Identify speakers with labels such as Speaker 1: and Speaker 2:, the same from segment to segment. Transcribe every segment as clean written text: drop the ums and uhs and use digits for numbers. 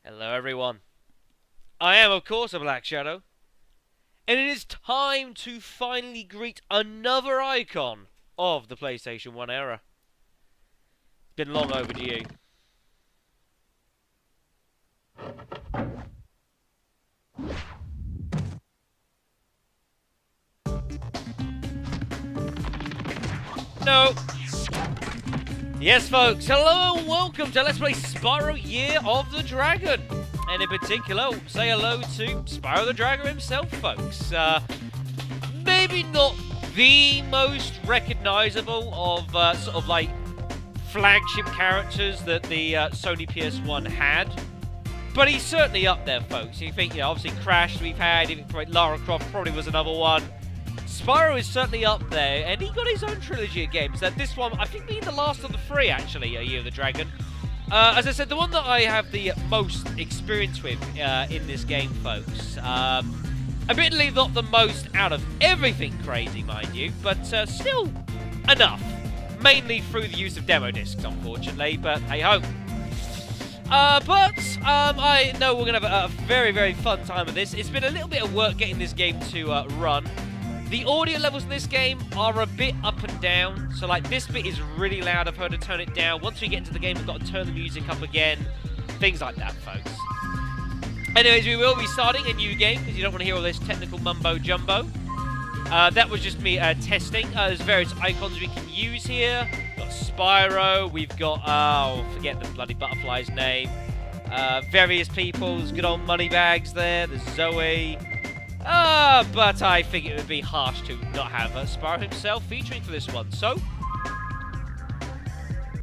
Speaker 1: Hello everyone. I am of course a Black Shadow, and it is time to finally greet another icon of the PlayStation 1 era. It's been long overdue. No. Yes, folks. Hello and welcome to Let's Play Spyro Year of the Dragon. And in particular, say hello to Spyro the Dragon himself, folks. Maybe not the most recognisable of sort of like flagship characters that the Sony PS1 had. But he's certainly up there, folks. You think, obviously Crash we've had, even Lara Croft probably was another one. Spyro is certainly up there, and he got his own trilogy of games. This one, I think, being the last of the three, actually, A Year of the Dragon. As I said, the one that I have the most experience with in this game, folks. Admittedly, not the most out of everything crazy, mind you, but still enough. Mainly through the use of demo discs, unfortunately, but hey-ho. I know we're going to have a very, very fun time with this. It's been a little bit of work getting this game to run. The audio levels in this game are a bit up and down, so like this bit is really loud, I've heard to turn it down. Once we get into the game, we've got to turn the music up again. Things like that, folks. Anyways, we will be starting a new game, because you don't want to hear all this technical mumbo-jumbo. That was just me testing. There's various icons we can use here. We've got Spyro, we've got, forget the bloody butterfly's name. Various people's good old money bags there. There's Zoe. But I think it would be harsh to not have Spyro himself featuring for this one. So,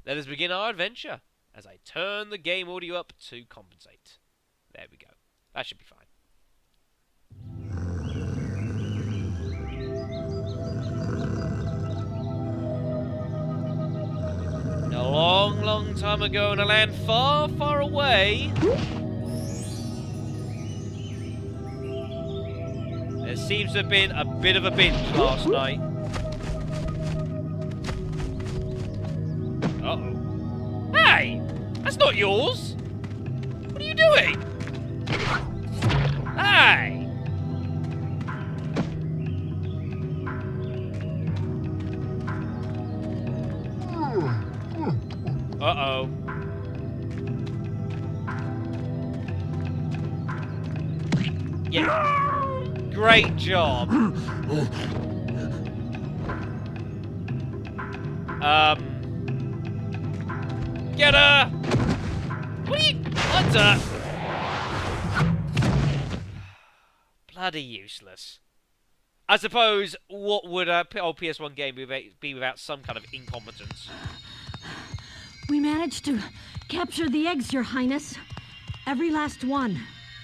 Speaker 1: let us begin our adventure as I turn the game audio up to compensate. There we go. That should be fine. A long, long time ago in a land far, far away, there seems to have been a bit of a binge last night. Uh-oh. Hey! That's not yours! What are you doing? Hey! Uh-oh. Yeah. Great job. Get her! What are you... What the... Bloody useless. I suppose, what would a old PS1 game be without some kind of incompetence?
Speaker 2: We managed to capture the eggs, Your Highness. Every last one.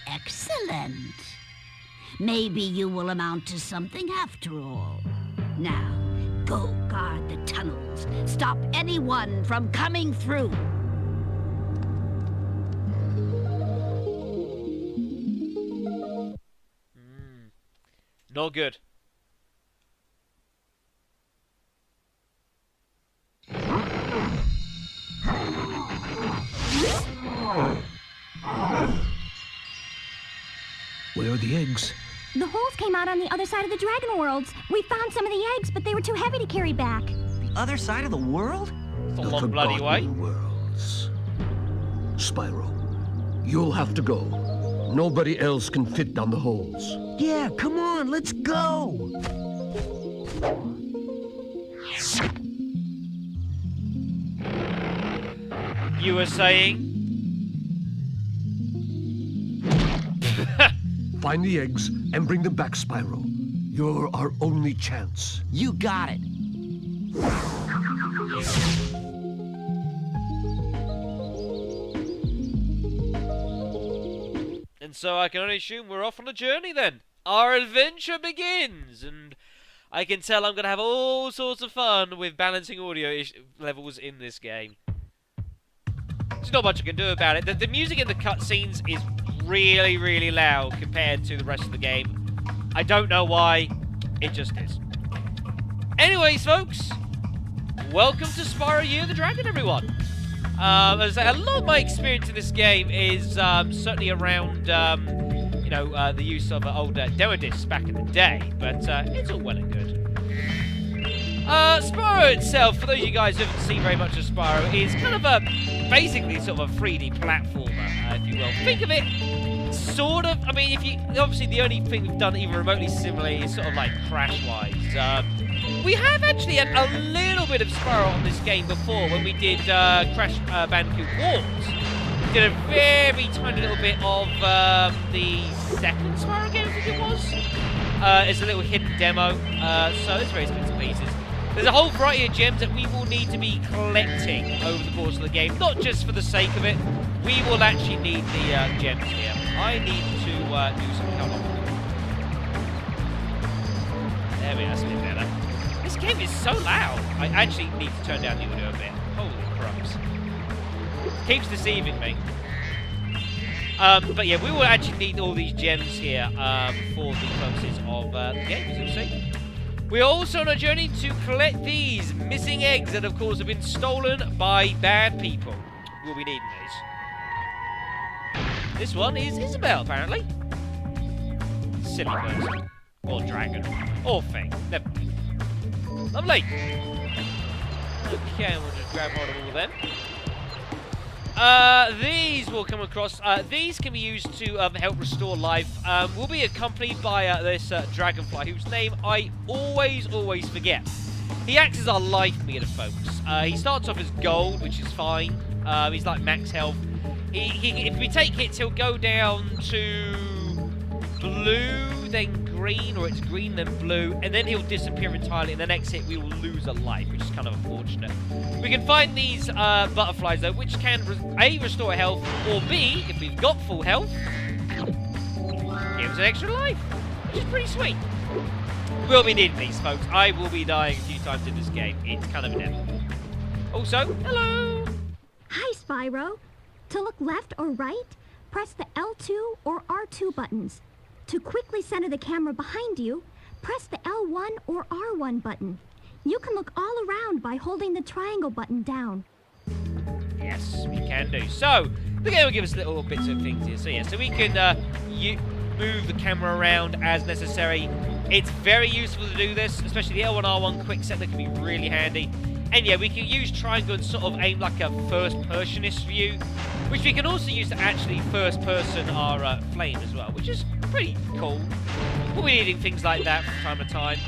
Speaker 3: Excellent. Maybe you will amount to something after all. Now, go guard the tunnels. Stop anyone from coming through.
Speaker 1: Not good.
Speaker 4: Where are the eggs?
Speaker 5: The holes came out on the other side of the dragon worlds. We found some of the eggs, but they were too heavy to carry back.
Speaker 6: The other side of the world?
Speaker 1: It's a long bloody way.
Speaker 4: Worlds. Spyro, you'll have to go. Nobody else can fit down the holes.
Speaker 6: Yeah, come on, let's go!
Speaker 1: You were saying?
Speaker 4: Find the eggs and bring them back, Spyro. You're our only chance.
Speaker 6: You got it.
Speaker 1: And so I can only assume we're off on a journey then. Our adventure begins, and I can tell I'm going to have all sorts of fun with balancing audio levels in this game. There's not much I can do about it. The music in the cutscenes is really, really loud compared to the rest of the game. I don't know why, it just is. Anyways, folks, welcome to Spyro Year of the Dragon, everyone. As I say, a lot of my experience in this game is certainly around, you know, the use of older demo discs back in the day, but it's all well and good. Spyro itself, for those of you guys who haven't seen very much of Spyro, is kind of a, basically sort of a 3D platformer, if you will. Think of it, sort of, I mean, if you, obviously the only thing we've done even remotely similarly is sort of like Crash-wise. We have actually had a little bit of Spyro on this game before when we did Crash Bandicoot Wars. We did a very tiny little bit of the second Spyro game, I think it was. It's a little hidden demo, so there's various bits and pieces. There's a whole variety of gems that we will need to be collecting over the course of the game, not just for the sake of it. We will actually need the gems here. I need to do some color. There we go, that's a bit better. This game is so loud. I actually need to turn down the audio a bit. Holy crumbs. Keeps deceiving me. But yeah, we will actually need all these gems here for the purposes of the game, as you'll see. We are also on a journey to collect these missing eggs that, of course, have been stolen by bad people. We'll be needing these. This one is Isabelle, apparently. Silly person. Or dragon. Or thing. Never mind. Lovely. Okay, we'll just grab hold of all of them. These will come across. These can be used to help restore life. We'll be accompanied by this dragonfly, whose name I always forget. He acts as our life meter, folks. He starts off as gold, which is fine. He's like max health. If we take hits, he'll go down to blue, then green, or it's green, then blue, and then he'll disappear entirely. And the next hit, we will lose a life, which is kind of unfortunate. We can find these butterflies, though, which can A, restore health, or B, if we've got full health, give us an extra life, which is pretty sweet. We'll be needing these, folks. I will be dying a few times in this game. It's kind of inevitable. Also, hello!
Speaker 5: Hi, Spyro. To look left or right, press the L2 or R2 buttons. To quickly center the camera behind you, press the L1 or R1 button. You can look all around by holding the triangle button down.
Speaker 1: Yes, we can do. So, the game will give us little bits of things here. So yeah, so we can move the camera around as necessary. It's very useful to do this, especially the L1, R1 quick set that can be really handy. And yeah, we can use triangle and sort of aim like a first-personist view, which we can also use to actually first-person our flame as well, which is pretty cool. We'll be needing things like that from time to time.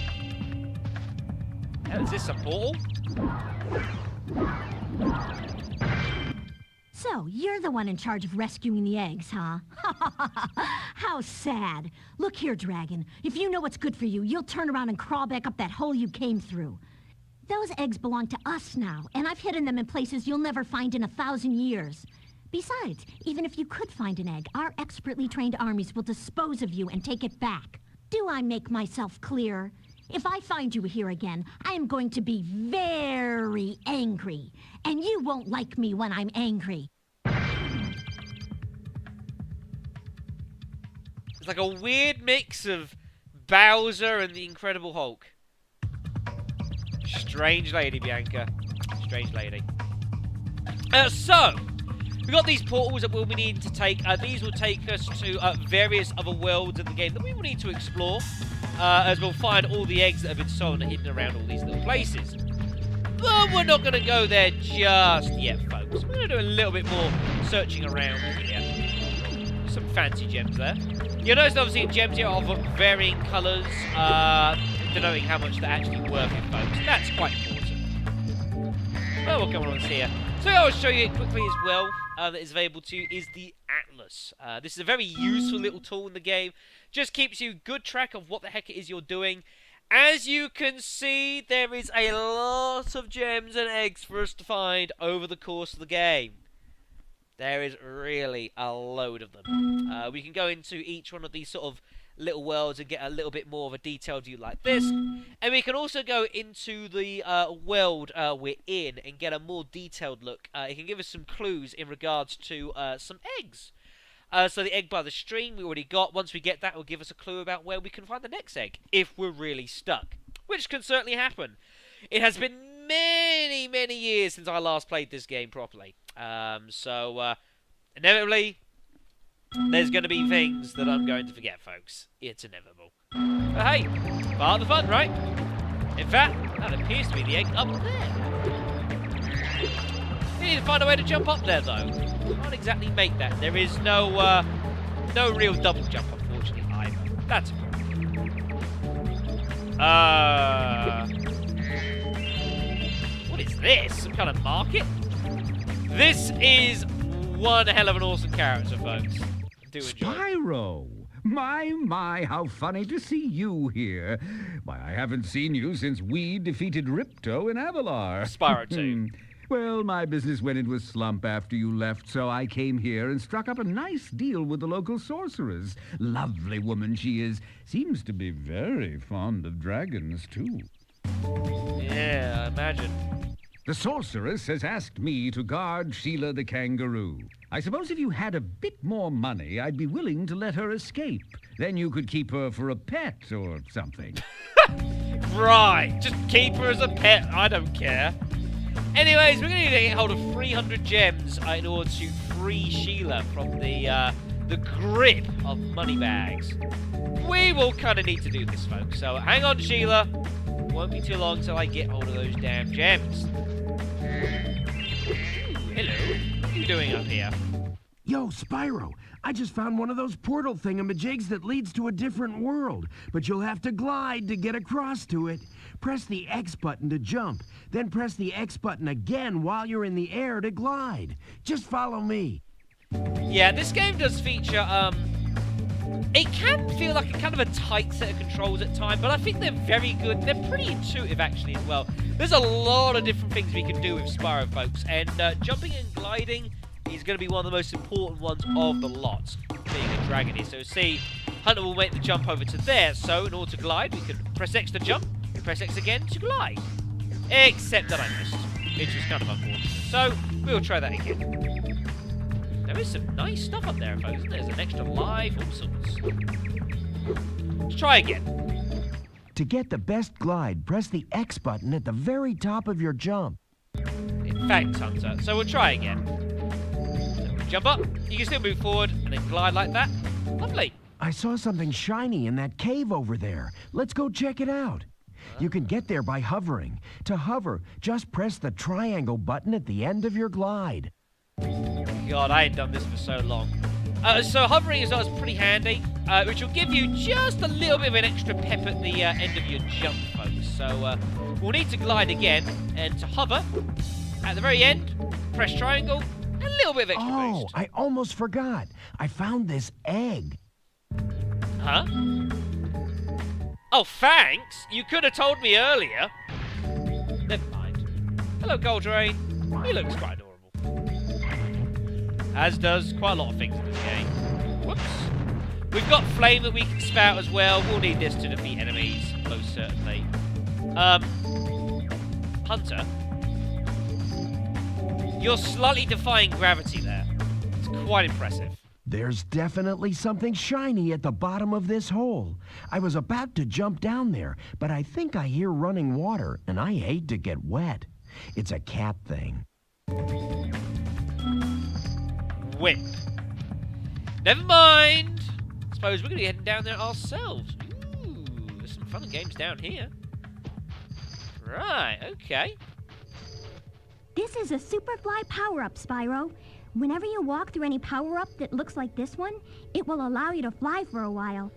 Speaker 1: Oh, is this a portal?
Speaker 2: So, you're the one in charge of rescuing the eggs, huh? How sad. Look here, Dragon. If you know what's good for you, you'll turn around and crawl back up that hole you came through. Those eggs belong to us now, and I've hidden them in places you'll never find in 1,000 years. Besides, even if you could find an egg, our expertly trained armies will dispose of you and take it back. Do I make myself clear? If I find you here again, I am going to be very angry. And you won't like me when I'm angry.
Speaker 1: It's like a weird mix of Bowser and the Incredible Hulk. Strange lady, Bianca. Strange lady. So, we've got these portals that we'll be needing to take. These will take us to various other worlds in the game that we will need to explore. As we'll find all the eggs that have been stolen and hidden around all these little places. But we're not going to go there just yet, folks. We're going to do a little bit more searching around here. Some fancy gems there. You'll notice, obviously, gems here are of varying colours, denoting how much they're actually worth it, folks. That's quite important. Well, we'll come on here. So I'll show you it quickly as well, that is available to you, is the Atlas. This is a very useful little tool in the game. Just keeps you good track of what the heck it is you're doing. As you can see, there is a lot of gems and eggs for us to find over the course of the game. There is really a load of them. We can go into each one of these sort of little worlds and get a little bit more of a detailed view like this. And we can also go into the world we're in and get a more detailed look. It can give us some clues in regards to some eggs. So the egg by the stream we already got. Once we get that, it will give us a clue about where we can find the next egg, if we're really stuck. Which can certainly happen. It has been many, many years since I last played this game properly. So inevitably, there's going to be things that I'm going to forget, folks. It's inevitable. But hey, part of the fun, right? In fact, that appears to be the egg up there. We need to find a way to jump up there, though. Can't exactly make that. There is no real double jump, unfortunately, either. That's a problem. What is this? Some kind of market? This is one hell of an awesome character, folks. Do enjoy.
Speaker 7: Spyro! My, how funny to see you here. Why, I haven't seen you since we defeated Ripto in Avalar.
Speaker 1: Spyro too.
Speaker 7: Well, my business went into a slump after you left, so I came here and struck up a nice deal with the local sorceress. Lovely woman she is. Seems to be very fond of dragons, too.
Speaker 1: Yeah, I imagine.
Speaker 7: The sorceress has asked me to guard Sheila the kangaroo. I suppose if you had a bit more money, I'd be willing to let her escape. Then you could keep her for a pet or something.
Speaker 1: Right, just keep her as a pet. I don't care. Anyways, we're going to need to get hold of 300 gems in order to free Sheila from the grip of moneybags. We will kind of need to do this, folks. So hang on, Sheila. Won't be too long until I get hold of those damn gems. Hello. What are you doing up here?
Speaker 8: Yo, Spyro, I just found one of those portal thingamajigs that leads to a different world, but you'll have to glide to get across to it. Press the X button to jump, then press the X button again while you're in the air to glide. Just follow me.
Speaker 1: Yeah, this game does feature, it can feel like a kind of a tight set of controls at times, but I think they're very good. They're pretty intuitive, actually, as well. There's a lot of different things we can do with Spyro, folks, and jumping and gliding is going to be one of the most important ones of the lot, being a dragon here. So see, Hunter will make the jump over to there, so in order to glide, we can press X to jump, and press X again to glide. Except that I missed, which was kind of unfortunate. So, we'll try that again. There is some nice stuff up there, folks, isn't there? There's an extra life, all sorts. Let's try again.
Speaker 8: To get the best glide, press the X button at the very top of your jump.
Speaker 1: In fact, Hunter, so we'll try again. So we jump up, you can still move forward, and then glide like that. Lovely.
Speaker 8: I saw something shiny in that cave over there. Let's go check it out. You can get there by hovering. To hover, just press the triangle button at the end of your glide.
Speaker 1: God, I ain't done this for so long. So hovering is pretty handy, which will give you just a little bit of an extra pep at the end of your jump, folks. So we'll need to glide again, and to hover, at the very end, press triangle, a little bit of extra
Speaker 8: Oh,
Speaker 1: boost.
Speaker 8: I almost forgot. I found this egg.
Speaker 1: Huh? Oh, thanks! You could have told me earlier. Never mind. Hello, Goldrain. He looks quite adorable. As does quite a lot of things in this game. Whoops. We've got Flame that we can spout as well. We'll need this to defeat enemies, most certainly. Hunter. You're slightly defying gravity there. It's quite impressive.
Speaker 8: There's definitely something shiny at the bottom of this hole. I was about to jump down there, but I think I hear running water, and I hate to get wet. It's a cat thing.
Speaker 1: Whip. Never mind. Suppose we're going to be heading down there ourselves. Ooh, there's some fun games down here. Right, okay.
Speaker 5: This is a Superfly power-up, Spyro. Whenever you walk through any power-up that looks like this one, it will allow you to fly for a while.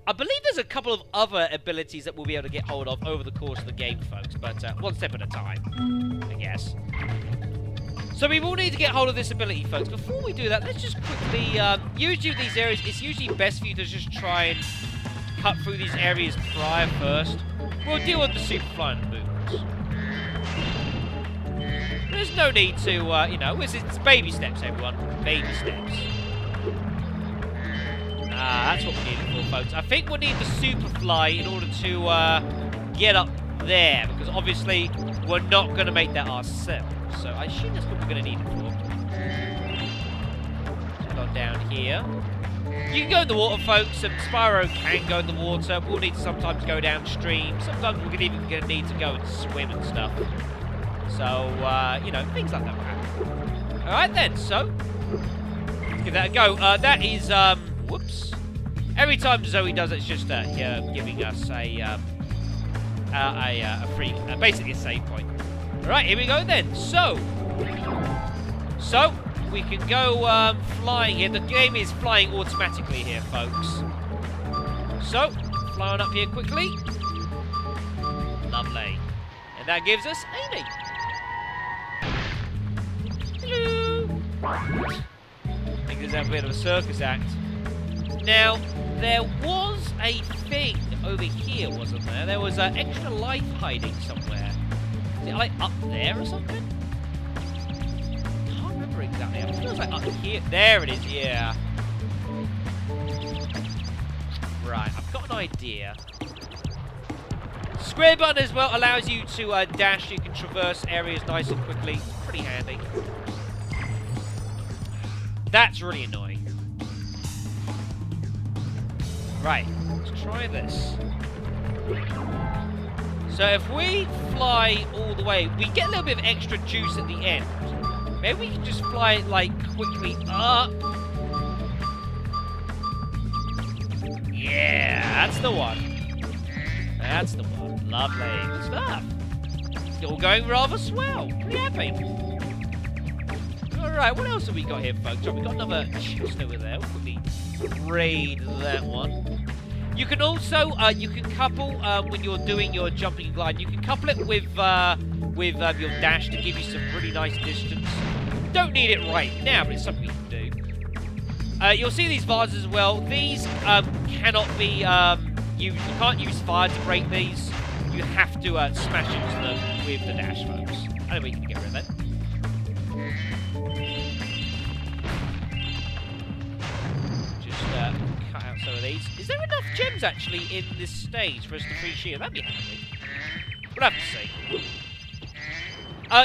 Speaker 1: I believe there's a couple of other abilities that we'll be able to get hold of over the course of the game, folks, but one step at a time, I guess. So we will need to get hold of this ability, folks. Before we do that, let's just quickly, usually these areas, it's usually best for you to just try and cut through these areas prior first. We'll deal with the Superfly and the movements. There's no need to, you know, it's baby steps, everyone. Baby steps. That's what we need it for, folks. I think we'll need the Superfly in order to get up there, because obviously we're not going to make that ourselves. So I assume that's what we're going to need it for. Head on down here. You can go in the water, folks, and Spyro can go in the water. We'll need to sometimes go downstream. Sometimes we're even going to need to go and swim and stuff. So, you know, things like that will happen. Alright then, so, let's give that a go. That is, whoops. Every time Zoe does it, it's just giving us a free, basically a save point. Alright, here we go then. So, we can go flying here. The game is flying automatically here, folks. So, flying up here quickly. Lovely. And that gives us Amy. Hello. I think there's a bit of a circus act. Now, there was a thing over here, wasn't there? There was an extra life hiding somewhere. Is it like up there or something? I can't remember exactly. I think it was like up here. There it is, yeah. Right, I've got an idea. Square button as well allows you to dash. You can traverse areas nice and quickly. Pretty handy. That's really annoying. Right, let's try this. So if we fly all the way, we get a little bit of extra juice at the end. Maybe we can just fly it like quickly up. Yeah, that's the one. That's the one. Lovely. Good stuff. It's all going rather swell. Pretty happy. Alright, what else have we got here, folks? Oh, we've got another chest over there. We'll quickly raid that one. You can also, you can couple, when you're doing your jumping and gliding, you can couple it with your dash to give you some really nice distance. Don't need it right now, but it's something you can do. You'll see these vases as well. These cannot be used. You can't use fire to break these. You have to smash into them with the dash, folks. I know we can get rid of it. Just cut out some of these. Is there enough gems actually in this stage for us to free shield? That'd be handy. We'll have to see.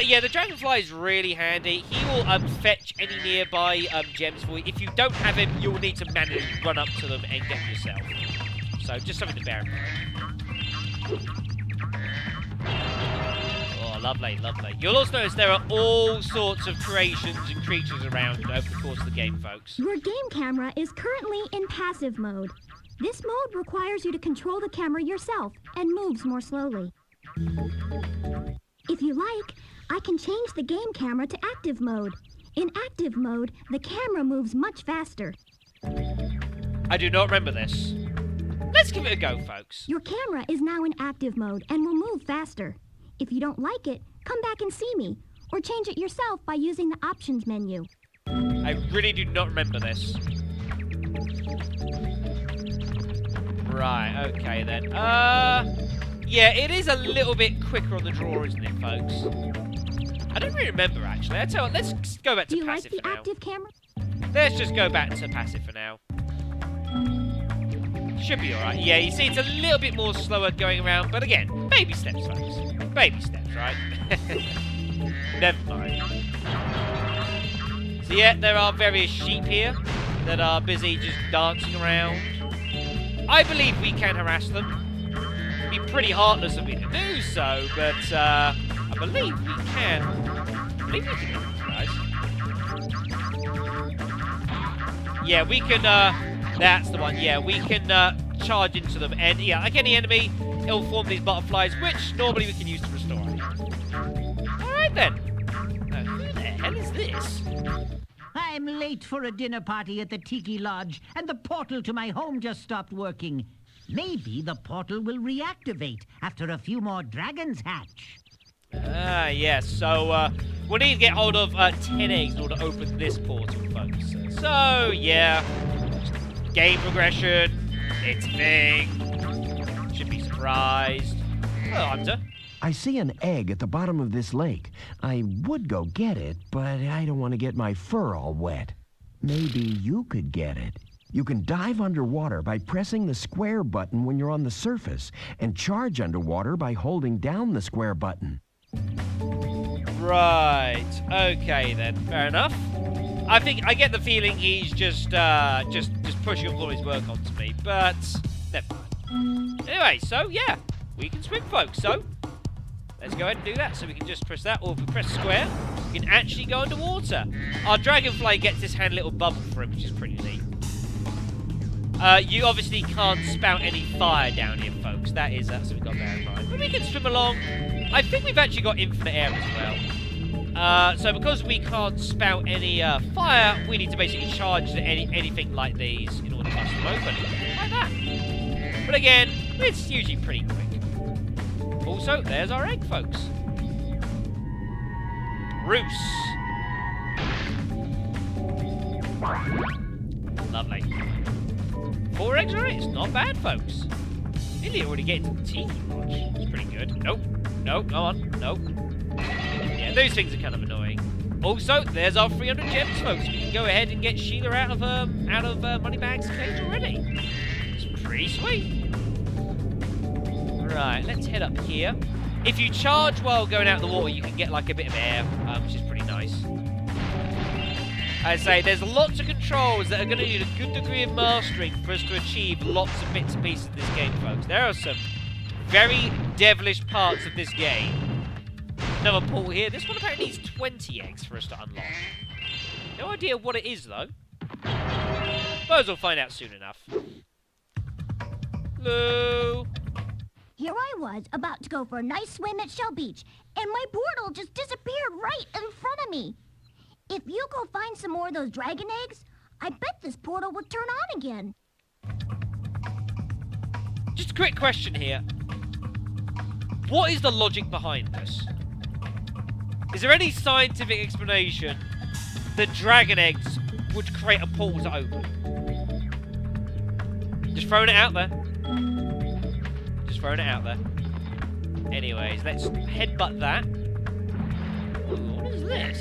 Speaker 1: Yeah, the dragonfly is really handy. He will fetch any nearby gems for you. If you don't have him, you'll need to manually run up to them and get them yourself. So, just something to bear in mind. Oh, lovely, lovely. You'll also notice there are all sorts of creations and creatures around over the course of the game, folks.
Speaker 5: Your game camera is currently in passive mode. This mode requires you to control the camera yourself and moves more slowly. If you like, I can change the game camera to active mode. In active mode, the camera moves much faster.
Speaker 1: I do not remember this. Let's give it a go, folks.
Speaker 5: Your camera is now in active mode and will move faster. If you don't like it, come back and see me, or change it yourself by using the options menu.
Speaker 1: I really do not remember this. Right, okay then. Yeah, it is a little bit quicker on the draw, isn't it, folks? I don't really remember, actually. I tell you what, let's go back to passive for now.
Speaker 5: Do you like the active camera?
Speaker 1: Let's just go back to passive for now. Should be alright. Yeah, you see, it's a little bit more slower going around, but again, baby steps, folks. Baby steps, right? Never mind. So yeah, there are various sheep here that are busy just dancing around. I believe we can harass them. It'd be pretty heartless of me to do so, but I believe we can. I believe we can do it, guys. Yeah, we can, that's the one. Yeah, we can charge into them. And yeah, like any enemy, it'll form these butterflies, which normally we can use to restore it. Alright then. Who the hell is this?
Speaker 6: I'm late for a dinner party at the Tiki Lodge, and the portal to my home just stopped working. Maybe the portal will reactivate after a few more dragons hatch.
Speaker 1: Ah, yes. So, we'll need to get hold of 10 eggs in order to open this portal, folks. So, yeah. Game progression. It's a thing. Should be surprised. Hello, Hunter.
Speaker 8: I see an egg at the bottom of this lake. I would go get it, but I don't want to get my fur all wet. Maybe you could get it. You can dive underwater by pressing the square button when you're on the surface, and charge underwater by holding down the square button.
Speaker 1: Right. Okay then. Fair enough. I think I get the feeling he's just pushing all his work onto me, but never mind. Anyway, so yeah, we can swim, folks. So let's go ahead and do that. So we can just press that, or if we press square, we can actually go underwater. Our dragonfly gets this handy little bubble for him, which is pretty neat. You obviously can't spout any fire down here, folks. That's what we've got there in mind. But we can swim along. I think we've actually got infinite air as well. So because we can't spout any fire, we need to basically charge anything like these in order to bust them open. Like that. But again, it's usually pretty quick. Also, there's our egg, folks. Roos. Lovely. 4 eggs already? It's not bad, folks. Nearly already getting to the tiki lodge. It's pretty good. Nope. Nope. Go on. Nope. Yeah, those things are kind of annoying. Also, there's our 300 gems, folks. We can go ahead and get Sheila out of Moneybag's cage already. It's pretty sweet. Right, let's head up here. If you charge while going out the water, you can get like a bit of air, which is pretty nice. I say there's lots of controls that are going to need a good degree of mastering for us to achieve lots of bits and pieces of this game, folks. There are some very devilish parts of this game. Another portal here. This one apparently needs 20 eggs for us to unlock. No idea what it is, though. Suppose we'll find out soon enough. Hello.
Speaker 5: Here I was, about to go for a nice swim at Shell Beach, and my portal just disappeared right in front of me. If you go find some more of those dragon eggs, I bet this portal will turn on again.
Speaker 1: Just a quick question here. What is the logic behind this? Is there any scientific explanation that dragon eggs would create a portal to open? Just throwing it out there. Just throwing it out there. Anyways, let's headbutt that. Ooh, what is this?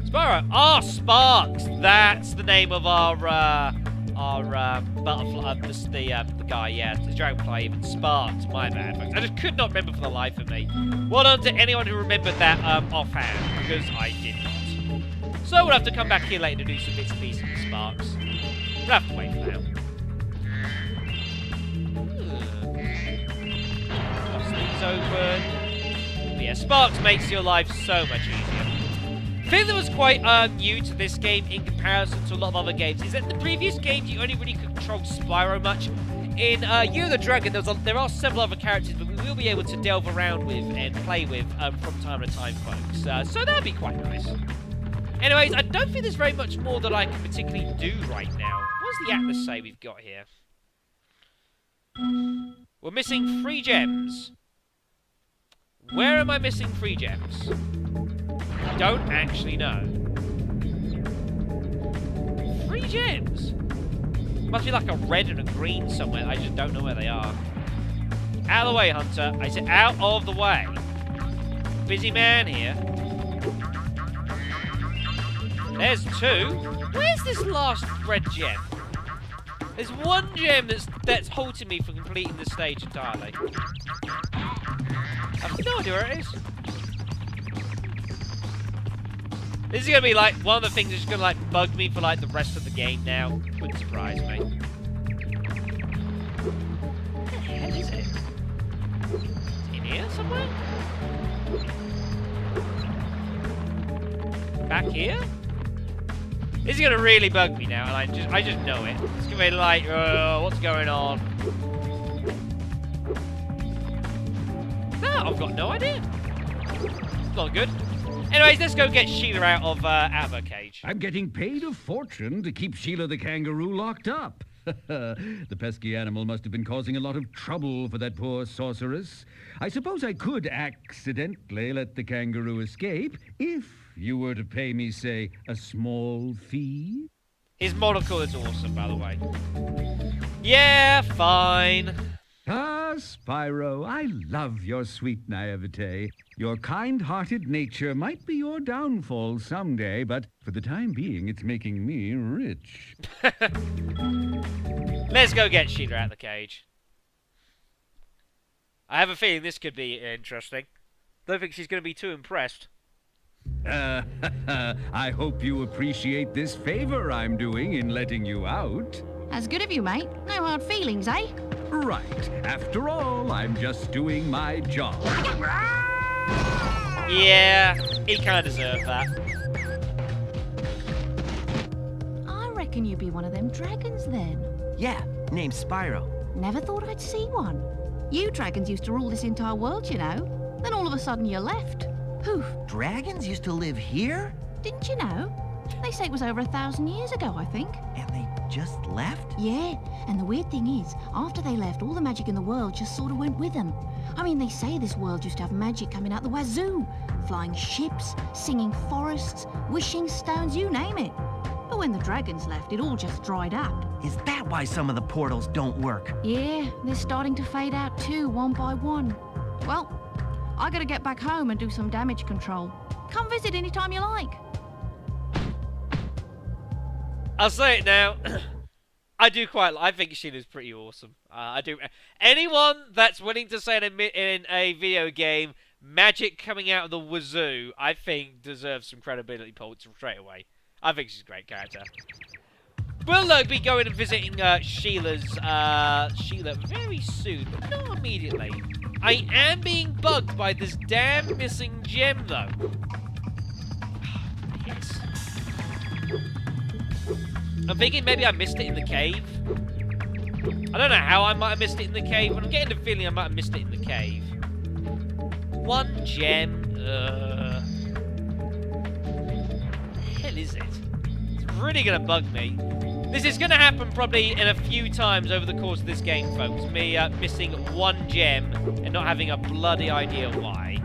Speaker 1: Spyro. Ah, Sparks. That's the name of our butterfly. The guy, yeah, the dragonfly. Even Sparks. My bad, folks. I just could not remember for the life of me. Well done to anyone who remembered that offhand, because I did not. So we'll have to come back here later to do some bits and pieces with Sparks. We'll have to wait for now. Toss these open. But yeah, Sparks makes your life so much easier. The thing that was quite new to this game in comparison to a lot of other games is that in the previous games you only really controlled Spyro much. In Year of the Dragon, there are several other characters that we will be able to delve around with and play with from time to time, folks. So that'd be quite nice. Anyways, I don't think there's very much more that I can particularly do right now. What does the Atlas say we've got here? We're missing 3 gems. Where am I missing 3 gems? I don't actually know. 3 gems? Must be like a red and a green somewhere. I just don't know where they are. Out of the way, Hunter. I said out of the way. Busy man here. There's 2. Where's this last red gem? There's 1 gem that's halting me from completing this stage entirely. I have no idea where it is. This is going to be like one of the things that's going to like bug me for like the rest of the game now. Wouldn't surprise me. Where the hell is it? In here somewhere? Back here? This is going to really bug me now, and I just know it. It's going to be like, what's going on? No, I've got no idea. It's not good. Anyways, let's go get Sheila out of her cage.
Speaker 7: I'm getting paid a fortune to keep Sheila the kangaroo locked up. The pesky animal must have been causing a lot of trouble for that poor sorceress. I suppose I could accidentally let the kangaroo escape if you were to pay me, say, a small fee.
Speaker 1: His monocle is awesome, by the way. Yeah, fine.
Speaker 7: Ah, Spyro, I love your sweet naivete. Your kind-hearted nature might be your downfall someday, but for the time being, it's making me rich.
Speaker 1: Let's go get Sheila out of the cage. I have a feeling this could be interesting. Don't think she's going to be too impressed.
Speaker 7: I hope you appreciate this favor I'm doing in letting you out.
Speaker 9: That's good of you, mate. No hard feelings, eh?
Speaker 7: Right. After all, I'm just doing my job.
Speaker 1: Yeah, he kind of deserved that.
Speaker 9: I reckon you'd be one of them dragons then.
Speaker 10: Yeah, name's Spyro.
Speaker 9: Never thought I'd see one. You dragons used to rule this entire world, you know. Then all of a sudden you left. Poof.
Speaker 10: Dragons used to live here?
Speaker 9: Didn't you know? They say it was over 1,000 years ago, I think.
Speaker 10: And they just left?
Speaker 9: Yeah, and the weird thing is, after they left, all the magic in the world just sort of went with them. I mean, they say this world used to have magic coming out the wazoo. Flying ships, singing forests, wishing stones, you name it. But when the dragons left, it all just dried up.
Speaker 10: Is that why some of the portals don't work?
Speaker 9: Yeah, they're starting to fade out too, one by one. Well, I gotta get back home and do some damage control. Come visit anytime you like.
Speaker 1: I'll say it now. I think Sheila's pretty awesome. I do. Anyone that's willing to say in a video game, magic coming out of the wazoo, I think deserves some credibility points straight away. I think she's a great character. We'll be going and visiting Sheila very soon, but not immediately. I am being bugged by this damn missing gem, though. Yes. I'm thinking maybe I missed it in the cave. I don't know how I might have missed it in the cave, but I'm getting the feeling I might have missed it in the cave. One gem. The hell is it? It's really gonna bug me. This is gonna happen probably in a few times over the course of this game, folks. Me missing one gem and not having a bloody idea why.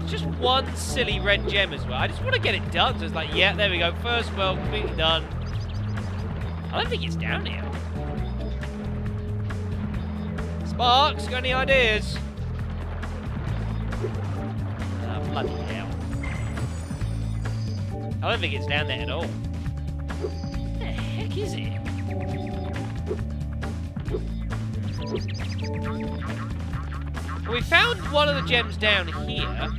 Speaker 1: Just one silly red gem as well. I just want to get it done. So it's like, yeah, there we go. First world, completely done. I don't think it's down here. Sparks, got any ideas? Bloody hell. I don't think it's down there at all. What the heck is it? Well, we found one of the gems down here.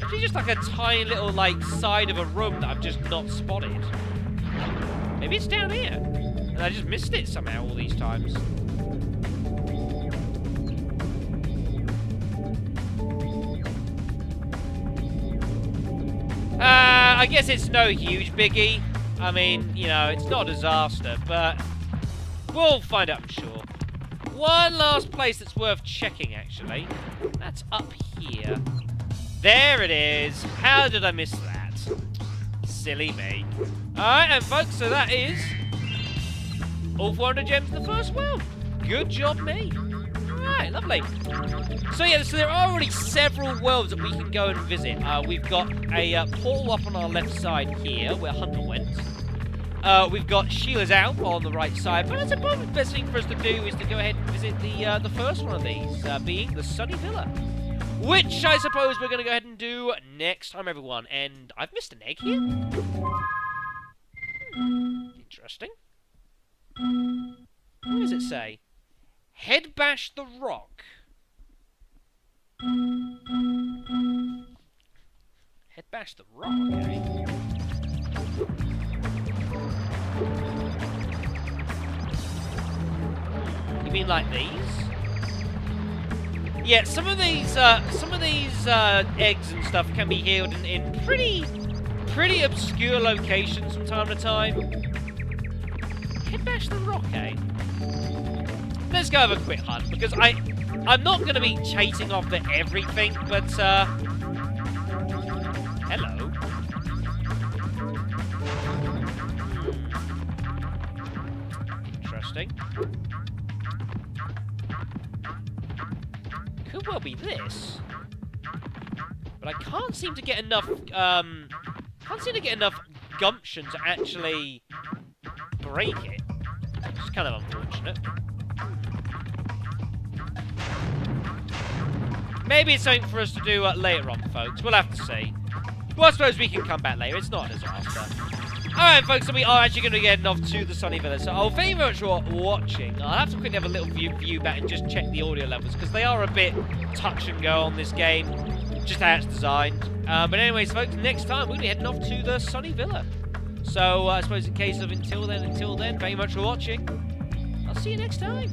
Speaker 1: Actually, just like a tiny little, side of a room that I've just not spotted. Maybe it's down here. And I just missed it somehow all these times. I guess it's no huge biggie. I mean, you know, it's not a disaster, but we'll find out, I'm sure. One last place that's worth checking, actually. That's up here. There it is. How did I miss that? Silly me. Alright, and folks, so that is all 400 gems in the first world. Good job, me. Alright, lovely. So yeah, so there are already several worlds that we can go and visit. We've got a portal up on our left side here, where Hunter went. We've got Sheila's Alp on the right side, but I suppose the best thing for us to do is to go ahead and visit the first one of these, being the Sunny Villa. Which I suppose we're going to go ahead and do next time, everyone. And I've missed an egg here. Interesting. What does it say? Head bash the rock. Head bash the rock, okay. You mean like these? Yeah, some of these eggs and stuff can be healed in pretty obscure locations from time to time. Head bash the rock, eh? Let's go have a quick hunt, because I'm not going to be chasing after everything, but, hello. Interesting. Could well be this. But I can't seem to get enough, gumption to actually break it. It's kind of unfortunate. Maybe it's something for us to do later on, folks. We'll have to see. Well, I suppose we can come back later. It's not a disaster. Alright, folks, so we are actually going to be getting off to the Sunny Villa. So, thank you very much for watching. I'll have to quickly have a little view back and just check the audio levels, because they are a bit touch and go on this game. just how it's designed. But anyways, folks, next time we're going to be heading off to the Sunny Villa. So I suppose in case of until then, very much for watching. I'll see you next time.